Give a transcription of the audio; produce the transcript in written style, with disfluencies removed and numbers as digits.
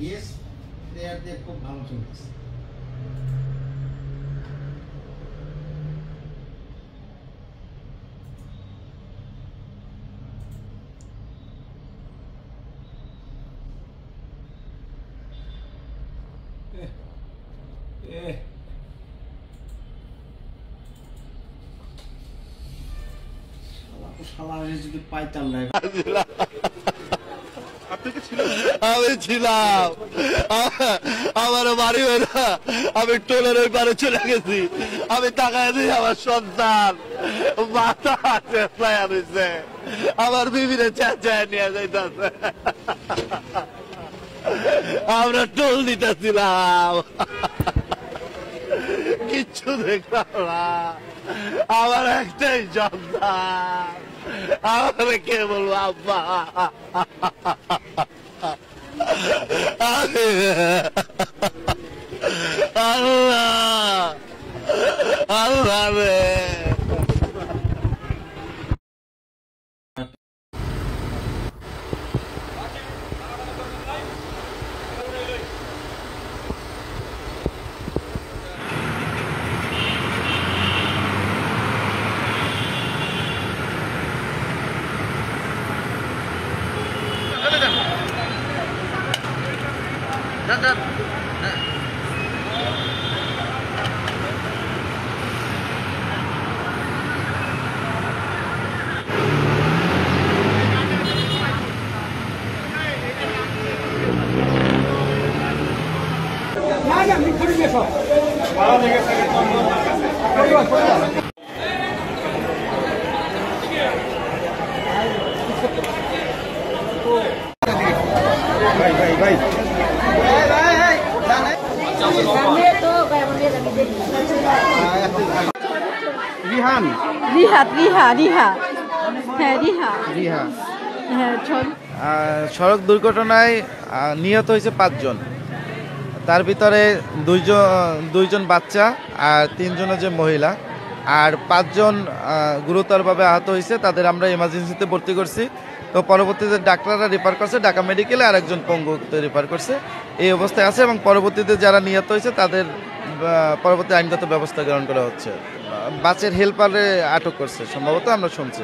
Yes প্লেয়ারদের খুব ভালো চলতেছে। যদি পাইতাম না আমি ছিলাম আমার বাড়ি বেড়া আমি টোলের ওই পারে চলে গেছি। আমি তাকায় দিই আমার সন্তান মাথা চেষ্টায় রয়েছে, আমার বিবিরে চেঁচায় নিয়ে যাইতেছে। আমরা টোল দিতেছিলাম, কিচ্ছু দেখলাম না। আমার একটাই সন্তান, আমার কে বলবো আব্বা। আল্লাহ আল্লাহ রে। রিহান রিহা হ্যাঁ রিহা হ্যাঁ। সড়ক দুর্ঘটনায় নিহত হয়েছে 5 জন, তার ভিতরে দুইজন বাচ্চা আর 3 জন যে মহিলা, আর 5 জন গুরুতরভাবে আহত হয়েছে। তাদের আমরা এমার্জেন্সিতে ভর্তি করছি। তো পরবর্তীতে ডাক্তাররা রেফার করছে ঢাকা মেডিকেলে, আর একজন পঙ্গুতে রেফার করছে। এই অবস্থায় আছে এবং পরবর্তীতে যারা নিহত হয়েছে তাদের পরবর্তী আইনগত ব্যবস্থা গ্রহণ করা হচ্ছে। বাসের হেল্পারে আটক করছে সম্ভবত, আমরা শুনছি।